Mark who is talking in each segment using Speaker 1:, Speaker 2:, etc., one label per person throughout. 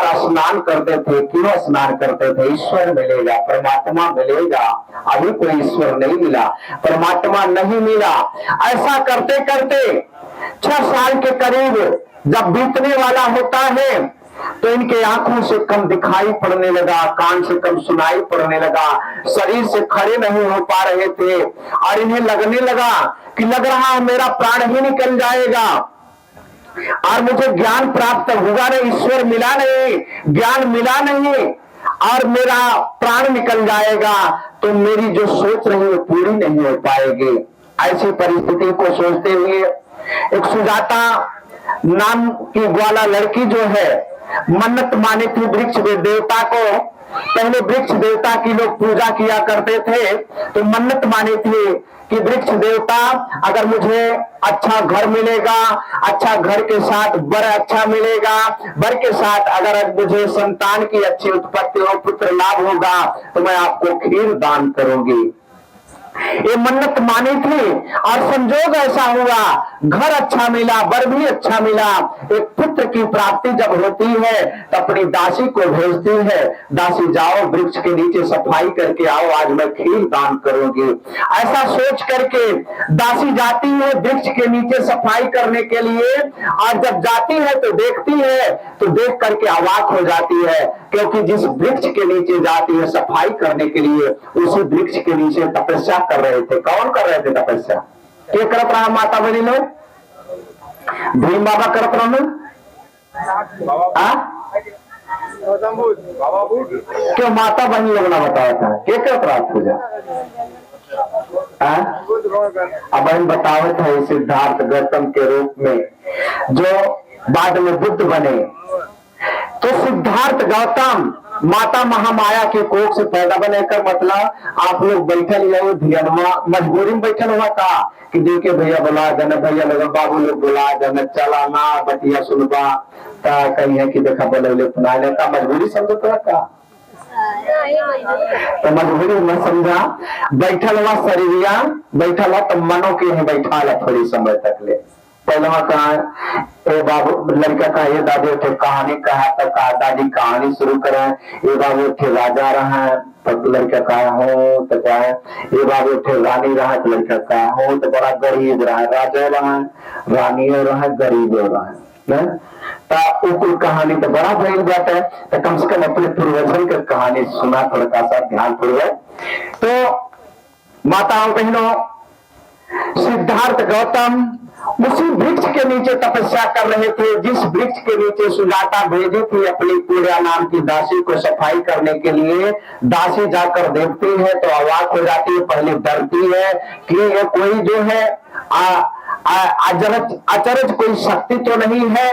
Speaker 1: का स्नान करते थे। क्यों स्नान करते थे? ईश्वर मिलेगा, परमात्मा मिलेगा। अभी कोई ईश्वर नहीं मिला, परमात्मा नहीं मिला। ऐसा करते करते 6 साल के करीब जब बीतने वाला होता है तो इनके आंखों से कम दिखाई पड़ने लगा, कान से कम सुनाई पड़ने लगा, शरीर से खड़े नहीं हो पा रहे थे और इन्हें लगने लगा कि लग रहा है मेरा प्राण ही निकल जाएगा और मुझे ज्ञान प्राप्त होगा नहीं, ईश्वर मिला नहीं, ज्ञान मिला नहीं और मेरा प्राण निकल जाएगा तो मेरी जो सोच रही है पूरी नहीं हो पाएगी। ऐसी परिस्थिति को सोचते हुए एक सुजाता नाम की ग्वाला लड़की जो है मन्नत मानी थी वृक्ष देवता को। पहले वृक्ष देवता की लोग पूजा किया करते थे तो मन्नत मानी थी कि वृक्ष देवता अगर मुझे अच्छा घर मिलेगा, अच्छा घर के साथ वर अच्छा मिलेगा, वर के साथ अगर मुझे संतान की अच्छी उत्पत्ति हो, पुत्र लाभ होगा तो मैं आपको खीर दान करूंगी। ये मन्नत मानी थी और संजोग ऐसा हुआ, घर अच्छा मिला, वर भी अच्छा मिला। एक पुत्र की प्राप्ति जब होती है तो अपनी दासी को भेजती है, दासी जाओ वृक्ष के नीचे सफाई करके आओ, आज मैं खीर दान करूंगी। ऐसा सोच करके दासी जाती है वृक्ष के नीचे सफाई करने के लिए और जब जाती है तो देखती है तो देख करके अवाक हो जाती है, क्योंकि जिस वृक्ष के नीचे जाती है सफाई करने के लिए उसी वृक्ष के नीचे तपस्या कर रहे थे। कौन कर रहे थे तपस्या? क्या करत रहा माता बहनी लोग? भीम बाबा करत रहा क्यों? माता बहनी लोग ना बताया था क्या करत रहा पूजा? अब हम बताओ था सिद्धार्थ गौतम के रूप में जो बाद में बुद्ध बने। तो सिद्धार्थ गौतम माता महामाया के कोख से पैदा बने कर मतलब आप लोग बैठल ध्यानमा मजबूरी में बैठल हुआ था कि देखे भैया बुला देना, भैया लोग बाबू लोग बुला देना, चला ना बतिया सुनबा कहीं है कि देखा बोले सुना लेता, मजबूरी समझो का तो मजबूरी में समझा बैठल हुआ शरीरिया बैठल हुआ तो मनो के नहीं बैठा ला थोड़ी समय तक ले। पहले कहा ए बाबू लड़का कहा ये दादी उठे कहानी कहा तो कहा दादी कहानी शुरू करें। ये बाबू उठे राजा रहा है तो लड़का कहा हो तो क्या है, ये बाबू उठे रानी रहा तो लड़का कहा हो तो बड़ा गरीब रहा, राजा रहा रानी रहा गरीब रहा। कहानी तो बड़ा भरी बात है तो कम से कम अपने पूर्वजन की कहानी सुना थोड़ा सा ध्यान पूर्वक। तो माताओं बहनों सिद्धार्थ गौतम उसी वृक्ष के नीचे तपस्या कर रहे थे जिस वृक्ष के नीचे सुजाता भेजी थी अपनी पूर्या नाम की दासी को सफाई करने के लिए। दासी जाकर देखती है तो अवाक हो जाती है, पहले डरती है कि ये कोई जो है अचरज कोई शक्ति तो नहीं है।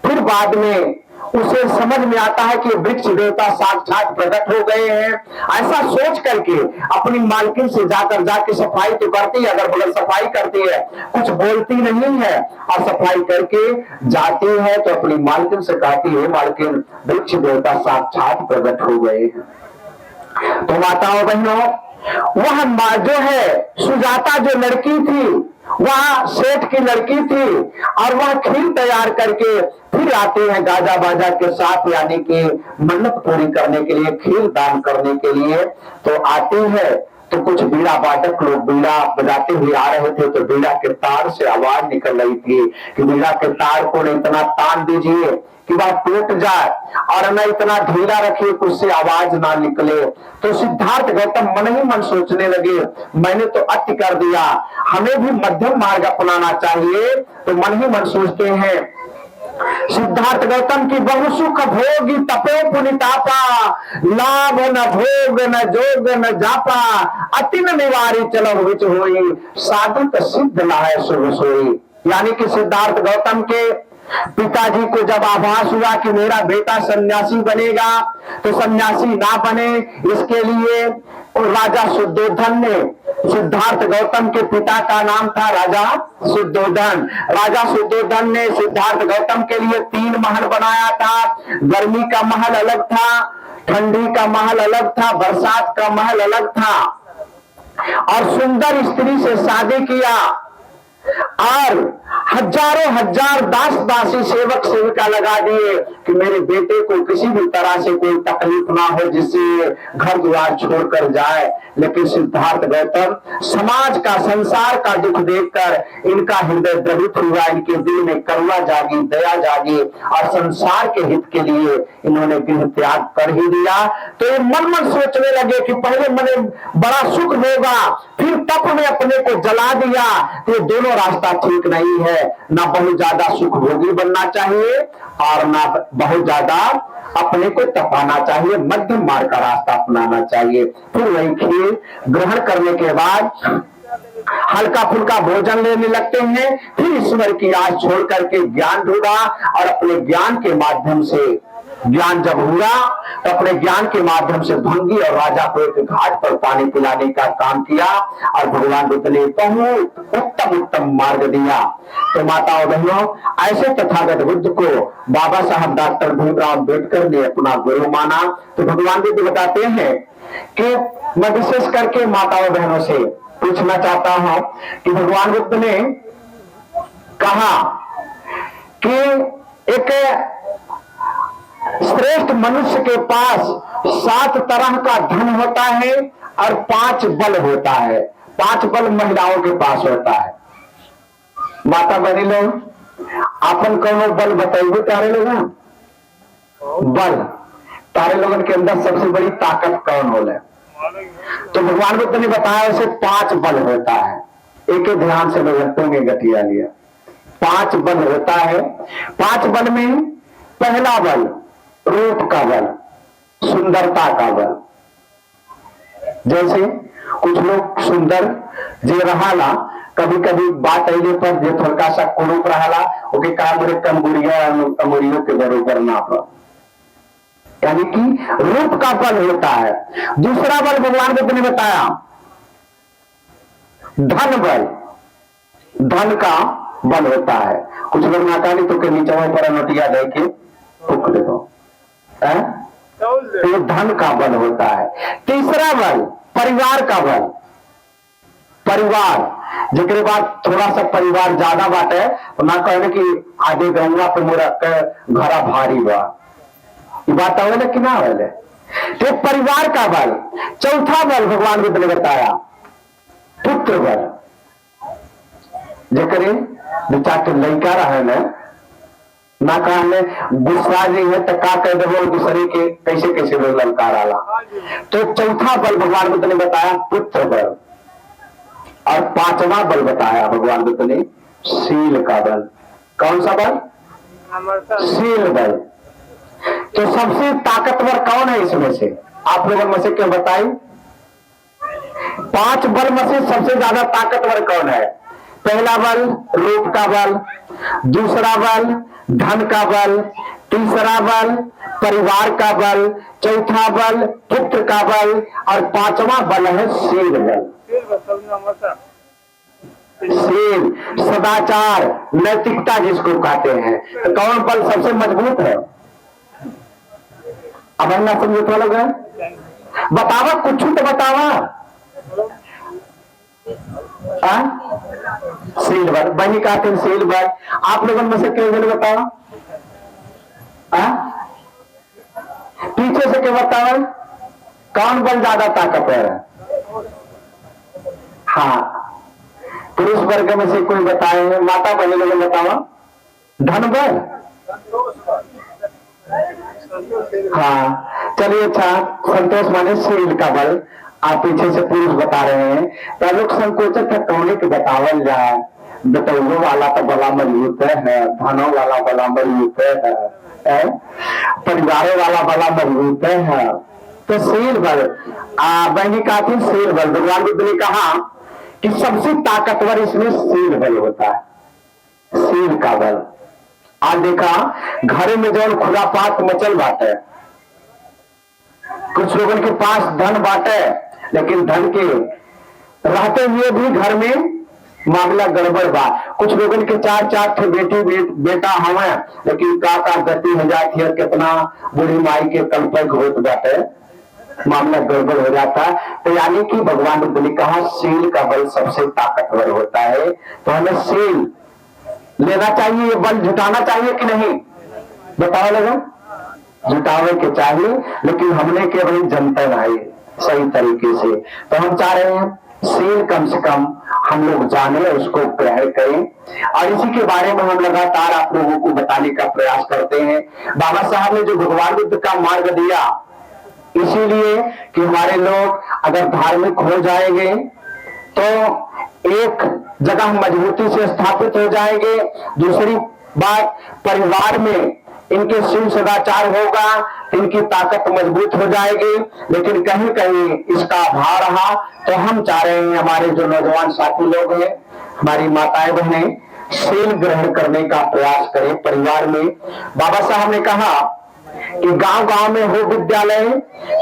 Speaker 1: फिर बाद में उसे समझ में आता है कि वृक्ष देवता साक्षात प्रकट हो गए हैं। ऐसा सोच करके अपनी मालकिन से जाके सफाई तो करती है, अगर बगल सफाई करती है कुछ बोलती नहीं है और सफाई करके जाती है तो अपनी मालकिन से कहती है मालकिन वृक्ष देवता साक्षात प्रकट हो गए हैं। तो माताओं बहनों वह जो है सुजाता जो लड़की थी वह सेठ की लड़की थी और वह खीर तैयार करके फिर आते हैं गाजा बाजा के साथ, यानी कि मन्नत पूरी करने के लिए, खीर दान करने के लिए। तो आते हैं तो कुछ बीड़ा वादक लोग बीड़ा बजाते हुए आ रहे थे तो बीड़ा के तार से आवाज निकल रही थी कि बीड़ा के तार को इतना तान दीजिए कि वह टूट जाए और न इतना ढीला रखिए कि उससे आवाज ना निकले। तो सिद्धार्थ गौतम मन ही मन सोचने लगे मैंने तो अति कर दिया, हमें भी मध्यम मार्ग अपनाना चाहिए। तो मन ही मन सोचते हैं सिद्धार्थ गौतम की बहु सुख भोगी तपो पुनितापा, लाभ न भोग न जोग न जापा, अति न निवारी चलो विच होई, साधु तो सिद्ध न है शुभ सोई। यानी कि सिद्धार्थ गौतम के पिताजी को जब आभास हुआ कि मेरा बेटा सन्यासी बनेगा तो सन्यासी ना बने इसके लिए राजा शुद्धोधन ने, सिद्धार्थ गौतम के पिता का नाम था राजा शुद्धोधन, राजा शुद्धोधन ने सिद्धार्थ गौतम के लिए 3 महल बनाया था। गर्मी का महल अलग था, ठंडी का महल अलग था, बरसात का महल अलग था और सुंदर स्त्री से शादी किया। और हजारों हजार दास दासी सेवक सेविका लगा दिए कि मेरे बेटे को किसी भी तरह से कोई तकलीफ ना हो जिससे घर द्वार छोड़कर जाए। लेकिन सिद्धार्थ गौतम समाज का संसार का दुख देखकर इनका हृदय द्रवित हुआ, इनके दिल में करुणा जागी, दया जागी और संसार के हित के लिए इन्होंने गृह त्याग कर ही दिया। तो ये मन मन सोचने लगे कि पहले मैंने बड़ा सुख होगा, फिर तप में अपने को जला दिया, तो ये दोनों रास्ता ठीक नहीं है। ना बहुत ज्यादा सुख भोगी बनना चाहिए और ना बहुत ज्यादा अपने को तपाना चाहिए, मध्यम मार्ग का रास्ता अपनाना चाहिए। फिर वही खीर ग्रहण करने के बाद हल्का फुल्का भोजन लेने लगते हैं। फिर ईश्वर की आस छोड़ करके ज्ञान ढूंढा और अपने ज्ञान के माध्यम से, ज्ञान जब हुआ तो अपने ज्ञान के माध्यम से भंगी और राजा को एक घाट पर पानी पिलाने का काम किया और भगवान बुद्ध ने बहुत उत्तम उत्तम मार्ग दिया। तो माताओं बहनों, ऐसे तथागत बुद्ध को बाबा साहब डॉक्टर भीमराव अम्बेडकर ने अपना गुरु माना। तो भगवान बुद्ध बताते हैं कि मैं विशेष करके माताओं बहनों से पूछना चाहता हूं कि भगवान बुद्ध ने कहा कि एक श्रेष्ठ मनुष्य के पास 7 तरह का धन होता है और 5 बल होता है। 5 बल महिलाओं के पास होता है। माता बहनी लोग, अपन कौन बल बताइए तारे लोग? बल तारे लोगों के अंदर सबसे बड़ी ताकत कौन होले? तो भगवान बुद्ध ने बताया उसे 5 बल होता है। एक ध्यान से लोगों गठिया लिया। 5 बल होता है। 5 बल में पहला बल रूप का बल, सुंदरता का बल। जैसे कुछ लोग सुंदर जे रहा, कभी कभी बात अले पर जो थोड़ा सा कुरूप रहा, ओके काम कमोरियों के बरोबर ना हो, यानी कि रूप का बल होता है। दूसरा बल भगवान बुद्ध ने बताया धन बल, धन का बल होता है। कुछ लोग नाकानी तो के नीचे पर नोटिया दे के फूक देखो, तो धन का बल होता है। तीसरा बल परिवार का बल। परिवार जिसके बाद थोड़ा सा परिवार ज्यादा बात है तो ना कहने की आगे गंगा पे मोरा घरा भारी बा, ये बात आवले कि ना आवले? तो परिवार का बल। चौथा बल भगवान बुद्ध ने बताया पुत्र बल। जेकरे दो चार के लड़का रहे ना कहने गुस्सा जी है तो का कह दे दूसरे के कैसे कैसे वो ललकार आला। तो चौथा बल भगवान बुद्ध ने बताया पुत्र बल और 5वां बल बताया भगवान बुद्ध ने शील का बल। कौन सा बल? शील बल। तो सबसे ताकतवर कौन है इसमें से? आप लोगों में से क्यों बताई? 5 बल में से सबसे ज्यादा ताकतवर कौन है? पहला बल रूप का बल, दूसरा बल धन का बल, तीसरा बल परिवार का बल, चौथा बल पुत्र का बल और 5वां बल है शील बल। शील सदाचार नैतिकता जिसको कहते हैं। तो कौन बल सबसे मजबूत है? अब ना समझे तो लगा बतावा, कुछ तो बतावा। शील बल बनी कहते हैं। शील बल आप लोगों में से क्यों बताओ? पीछे से क्यों बताओ? कौन बल ज्यादा ताकतवर है? हाँ, पुरुष वर्ग में से कोई बताए? माता बहनी लोग बताओ। धन बल। हाँ चलिए, अच्छा संतोष माने शील का बल। आप पीछे से पुरुष बता रहे हैं तो लोग संकोचक है कौन के बतावल जाए। बतौलो वाला तो बड़ा मजबूत है, धनों वाला बड़ा मजबूत है, परिवारों वाला बड़ा मजबूत है। तो शील बल बहनी काफी शील बल। भगवान बुद्ध ने कहा कि सबसे ताकतवर इसमें शील बल होता है, शील का बल। आज देखा घर में जो खुरापात मचल बाटे, कुछ लोगों के पास धन बाटे लेकिन धन के रहते हुए भी घर में मामला गड़बड़ बा। कुछ लोगों के 4 थे बेटा हमें लेकिन का गति हो जाती है, कितना बूढ़ी माई के कल्पक होत बाटे। मामला गड़बड़ हो जाता है। तो यानी कि भगवान बुद्ध ने कहा शील का बल सबसे ताकतवर होता है, तो हमें शील लेना चाहिए, ये बल जुटाना चाहिए कि नहीं, बताओ लोगों, जुटावे के चाहिए, लेकिन हमने के भाई जनता भाई सही तरीके से। तो हम चाह रहे हैं शील कम से कम हम लोग जाने, उसको ग्रहण करें, और इसी के बारे में हम लगातार आप लोगों को बताने का प्रयास करते हैं। बाबा साहब ने जो भगवान बुद्ध का मार्ग दिया, इसीलिए कि हमारे लोग अगर धार्मिक हो जाएंगे तो एक जगह मजबूती से स्थापित हो जाएंगे। दूसरी बात, परिवार में इनके शिव सदाचार होगा, इनकी ताकत मजबूत हो जाएगी। लेकिन कहीं कहीं इसका अभाव रहा, तो हम चाह रहे हैं हमारे जो नौजवान साथी लोग हैं, हमारी माताएं बहनें, शील ग्रहण करने का प्रयास करें परिवार में। बाबा साहब ने कहा कि गांव गांव में हो विद्यालय,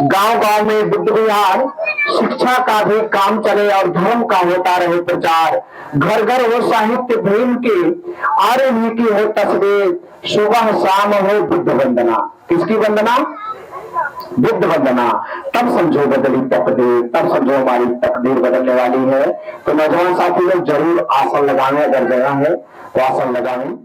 Speaker 1: गांव गांव में बुद्ध विहार, शिक्षा का भी काम चले और धर्म का होता रहे प्रचार, घर घर हो साहित्य प्रेम की, आर्य नीति हो तस्वीर, सुबह शाम हो बुद्ध वंदना। किसकी वंदना? बुद्ध वंदना। तब समझो बदली तकदीर, तब समझो हमारी तकदीर बदलने वाली है। तो नौजवान साथी लोग जरूर आसन लगाएं, अगर जगह है तो आसन लगाएं।